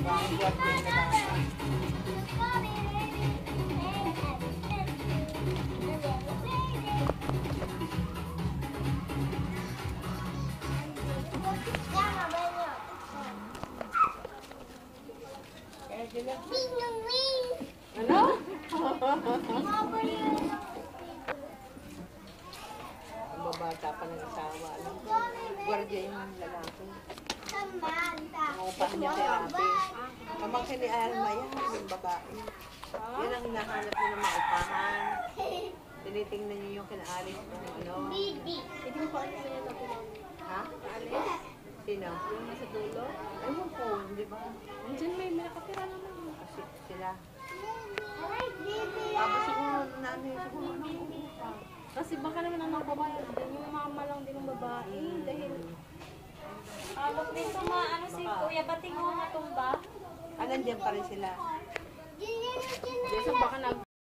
Ang guardian na bata. Ano? Ang babata pa ng asawa. Guardia yung lalaki. Nangupahan niya kay ate. Pamangkin ni Alma yan, yung babae. Yan ang hinahanap niya ng maupahan. Tinitingnan niyo yung kinaalis kung ano. Hindi mo pa ano sa'yo na pinag... Ha? Sino? Yung nasa dulo? Ewan ko, di ba? Diyan may nakatira naman. Sila. Tapos siguro siguro nakuha. Kasi baka naman ang mga babae din, yung mama lang din ng babae. Dahil... Alok dito ano si Kuya Bating mo matumba. Nandiyan pa rin sila. Diyan baka